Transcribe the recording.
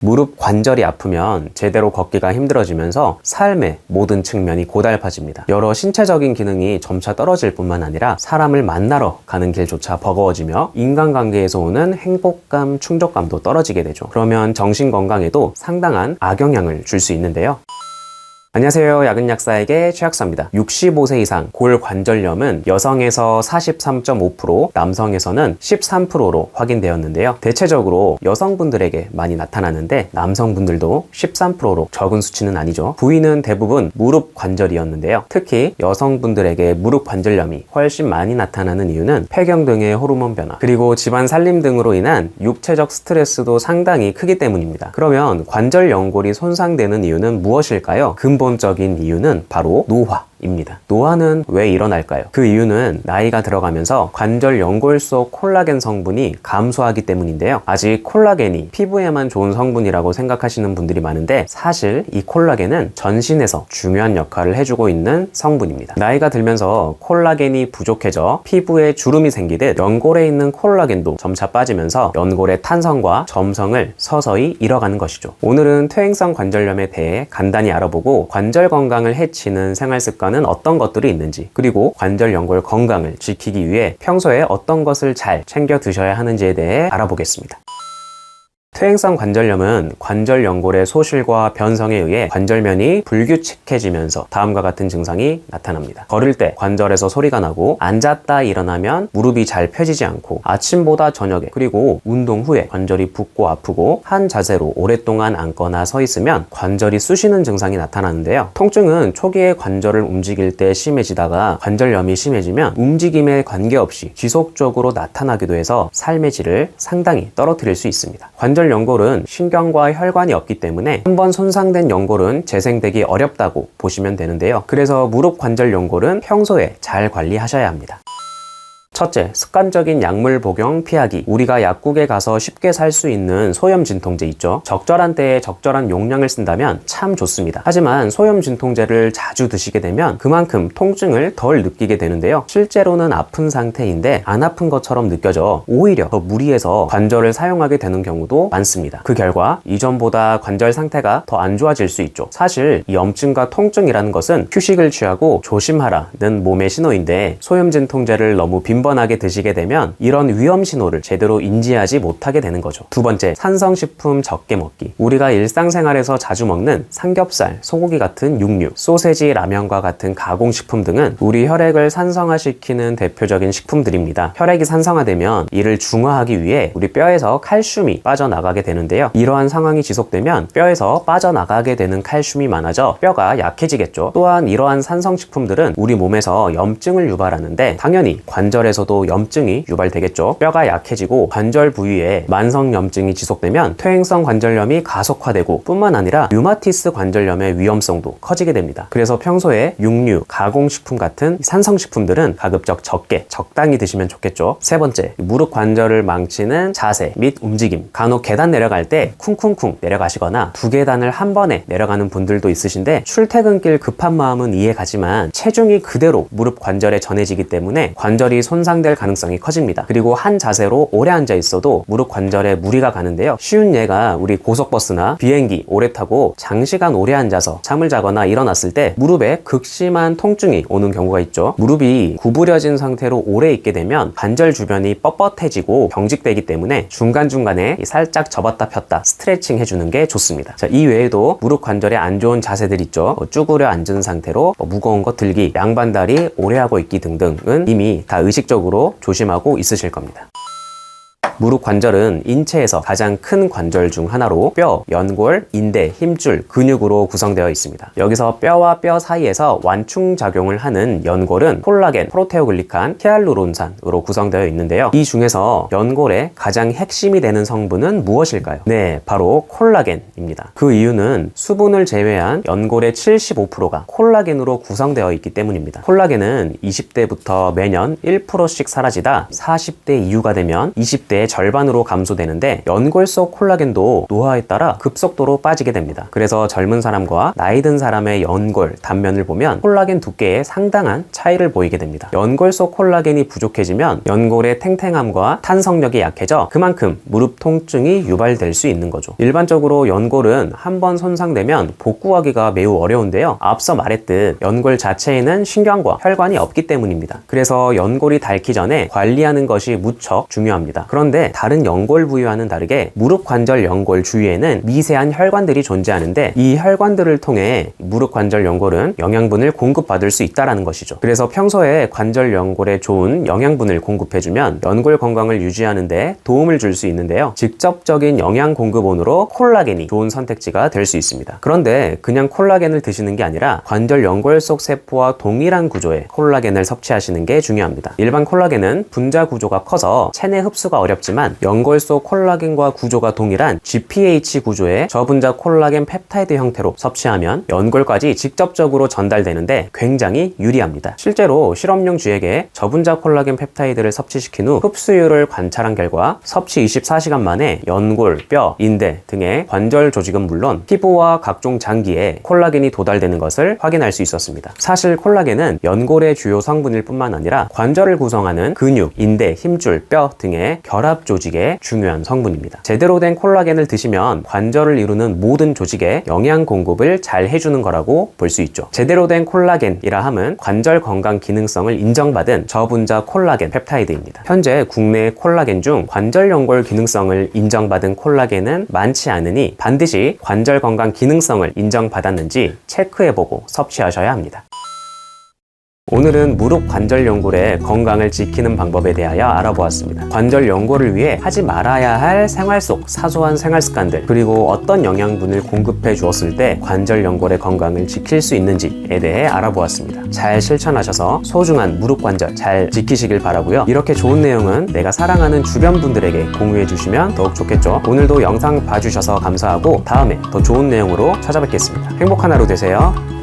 무릎 관절이 아프면 제대로 걷기가 힘들어지면서 삶의 모든 측면이 고달파집니다. 여러 신체적인 기능이 점차 떨어질 뿐만 아니라 사람을 만나러 가는 길조차 버거워지며 인간관계에서 오는 행복감, 충족감도 떨어지게 되죠. 그러면 정신건강에도 상당한 악영향을 줄 수 있는데요. 안녕하세요. 야근약사에게 최약사입니다. 65세 이상 골관절염은 여성에서 43.5%, 남성에서는 13%로 확인되었는데요. 대체적으로 여성분들에게 많이 나타나는데 남성분들도 13%로 적은 수치는 아니죠. 부위는 대부분 무릎 관절이었는데요. 특히 여성분들에게 무릎 관절염이 훨씬 많이 나타나는 이유는 폐경 등의 호르몬 변화, 그리고 집안 살림 등으로 인한 육체적 스트레스도 상당히 크기 때문입니다. 그러면 관절 연골이 손상되는 이유는 무엇일까요? 근본적인 이유는 바로 노화입니다. 노화는 왜 일어날까요? 그 이유는 나이가 들어가면서 관절 연골 속 콜라겐 성분이 감소하기 때문인데요. 아직 콜라겐이 피부에만 좋은 성분이라고 생각하시는 분들이 많은데 사실 이 콜라겐은 전신에서 중요한 역할을 해주고 있는 성분입니다. 나이가 들면서 콜라겐이 부족해져 피부에 주름이 생기듯 연골에 있는 콜라겐도 점차 빠지면서 연골의 탄성과 점성을 서서히 잃어가는 것이죠. 오늘은 퇴행성 관절염에 대해 간단히 알아보고 관절 건강을 해치는 생활 습관은 어떤 것들이 있는지, 그리고 관절 연골 건강을 지키기 위해 평소에 어떤 것을 잘 챙겨 드셔야 하는지에 대해 알아보겠습니다. 퇴행성 관절염은 관절 연골의 소실과 변성에 의해 관절면이 불규칙해지면서 다음과 같은 증상이 나타납니다. 걸을 때 관절에서 소리가 나고, 앉았다 일어나면 무릎이 잘 펴지지 않고, 아침보다 저녁에, 그리고 운동 후에 관절이 붓고 아프고, 한 자세로 오랫동안 앉거나 서 있으면 관절이 쑤시는 증상이 나타나는데요. 통증은 초기에 관절을 움직일 때 심해지다가 관절염이 심해지면 움직임에 관계없이 지속적으로 나타나기도 해서 삶의 질을 상당히 떨어뜨릴 수 있습니다. 관절 연골은 신경과 혈관이 없기 때문에 한번 손상된 연골은 재생되기 어렵다고 보시면 되는데요. 그래서 무릎 관절 연골은 평소에 잘 관리하셔야 합니다. 첫째, 습관적인 약물 복용 피하기. 우리가 약국에 가서 쉽게 살 수 있는 소염 진통제 있죠. 적절한 때에 적절한 용량을 쓴다면 참 좋습니다. 하지만 소염 진통제를 자주 드시게 되면 그만큼 통증을 덜 느끼게 되는데요. 실제로는 아픈 상태인데 안 아픈 것처럼 느껴져 오히려 더 무리해서 관절을 사용하게 되는 경우도 많습니다. 그 결과 이전보다 관절 상태가 더 안 좋아질 수 있죠. 사실 이 염증과 통증이라는 것은 휴식을 취하고 조심하라는 몸의 신호인데, 소염 진통제를 너무 빈번하게 드시게 되면 이런 위험 신호를 제대로 인지하지 못하게 되는 거죠. 두 번째, 산성식품 적게 먹기. 우리가 일상생활에서 자주 먹는 삼겹살, 소고기 같은 육류, 소세지, 라면과 같은 가공식품 등은 우리 혈액을 산성화시키는 대표적인 식품들입니다. 혈액이 산성화되면 이를 중화하기 위해 우리 뼈에서 칼슘이 빠져나가게 되는데요. 이러한 상황이 지속되면 뼈에서 빠져나가게 되는 칼슘이 많아져 뼈가 약해지겠죠. 또한 이러한 산성식품들은 우리 몸에서 염증을 유발하는데 당연히 관절에서도 염증이 유발되겠죠. 뼈가 약해지고 관절 부위에 만성 염증이 지속되면 퇴행성 관절염이 가속화되고, 뿐만 아니라 류마티스 관절염의 위험성도 커지게 됩니다. 그래서 평소에 육류, 가공식품 같은 산성식품들은 가급적 적게, 적당히 드시면 좋겠죠. 세 번째, 무릎 관절을 망치는 자세 및 움직임. 간혹 계단 내려갈 때 쿵쿵쿵 내려가시거나 두 계단을 한 번에 내려가는 분들도 있으신데, 출퇴근길 급한 마음은 이해가지만 체중이 그대로 무릎 관절에 전해지기 때문에 관절이 손상될 가능성이 커집니다. 그리고 한 자세로 오래 앉아 있어도 무릎 관절에 무리가 가는데요. 쉬운 예가 우리 고속버스나 비행기 오래 타고 장시간 오래 앉아서 잠을 자거나 일어났을 때 무릎에 극심한 통증이 오는 경우가 있죠. 무릎이 구부려진 상태로 오래 있게 되면 관절 주변이 뻣뻣해지고 경직되기 때문에 중간중간에 살짝 접었다 폈다 스트레칭 해주는 게 좋습니다. 자, 이 외에도 무릎 관절에 안 좋은 자세들 있죠. 쭈그려 앉은 상태로 무거운 거 들기, 양반다리 오래 하고 있기 등등은 이미 다 의식적으로 조심하고 있으실 겁니다. 무릎 관절은 인체에서 가장 큰 관절 중 하나로 뼈, 연골, 인대, 힘줄, 근육으로 구성되어 있습니다. 여기서 뼈와 뼈 사이에서 완충작용을 하는 연골은 콜라겐, 프로테오글리칸, 히알루론산으로 구성되어 있는데요. 이 중에서 연골의 가장 핵심이 되는 성분은 무엇일까요? 네, 바로 콜라겐입니다. 그 이유는 수분을 제외한 연골의 75%가 콜라겐으로 구성되어 있기 때문입니다. 콜라겐은 20대부터 매년 1%씩 사라지다 40대 이후가 되면 20대에 절반으로 감소되는데 연골 속 콜라겐도 노화에 따라 급속도로 빠지게 됩니다. 그래서 젊은 사람과 나이 든 사람의 연골 단면을 보면 콜라겐 두께에 상당한 차이를 보이게 됩니다. 연골 속 콜라겐이 부족해지면 연골의 탱탱함과 탄성력이 약해져 그만큼 무릎 통증이 유발될 수 있는 거죠. 일반적으로 연골은 한번 손상되면 복구하기가 매우 어려운데요. 앞서 말했듯 연골 자체에는 신경과 혈관이 없기 때문입니다. 그래서 연골이 닳기 전에 관리하는 것이 무척 중요합니다. 그런데 다른 연골 부위와는 다르게 무릎 관절 연골 주위에는 미세한 혈관들이 존재하는데 이 혈관들을 통해 무릎 관절 연골은 영양분을 공급받을 수 있다는 것이죠. 그래서 평소에 관절 연골에 좋은 영양분을 공급해주면 연골 건강을 유지하는 데 도움을 줄 수 있는데요. 직접적인 영양 공급원으로 콜라겐이 좋은 선택지가 될 수 있습니다. 그런데 그냥 콜라겐을 드시는 게 아니라 관절 연골 속 세포와 동일한 구조의 콜라겐을 섭취하시는 게 중요합니다. 일반 콜라겐은 분자 구조가 커서 체내 흡수가 어렵지만 연골 속 콜라겐과 구조가 동일한 GPH 구조의 저분자 콜라겐 펩타이드 형태로 섭취하면 연골까지 직접적으로 전달되는데 굉장히 유리합니다. 실제로 실험용 쥐에게 저분자 콜라겐 펩타이드를 섭취시킨 후 흡수율을 관찰한 결과 섭취 24시간 만에 연골, 뼈, 인대 등의 관절 조직은 물론 피부와 각종 장기에 콜라겐이 도달되는 것을 확인할 수 있었습니다. 사실 콜라겐은 연골의 주요 성분일 뿐만 아니라 관절을 구성하는 근육, 인대, 힘줄, 뼈 등의 결합 조직의 중요한 성분입니다. 제대로 된 콜라겐을 드시면 관절을 이루는 모든 조직에 영양 공급을 잘 해주는 거라고 볼 수 있죠. 제대로 된 콜라겐이라 함은 관절 건강 기능성을 인정받은 저분자 콜라겐 펩타이드입니다. 현재 국내 콜라겐 중 관절 연골 기능성을 인정받은 콜라겐은 많지 않으니 반드시 관절 건강 기능성을 인정받았는지 체크해보고 섭취하셔야 합니다. 오늘은 무릎 관절 연골의 건강을 지키는 방법에 대하여 알아보았습니다. 관절 연골을 위해 하지 말아야 할 생활 속 사소한 생활 습관들, 그리고 어떤 영양분을 공급해 주었을 때 관절 연골의 건강을 지킬 수 있는지에 대해 알아보았습니다. 잘 실천하셔서 소중한 무릎 관절 잘 지키시길 바라고요. 이렇게 좋은 내용은 내가 사랑하는 주변 분들에게 공유해 주시면 더욱 좋겠죠. 오늘도 영상 봐주셔서 감사하고 다음에 더 좋은 내용으로 찾아뵙겠습니다. 행복한 하루 되세요.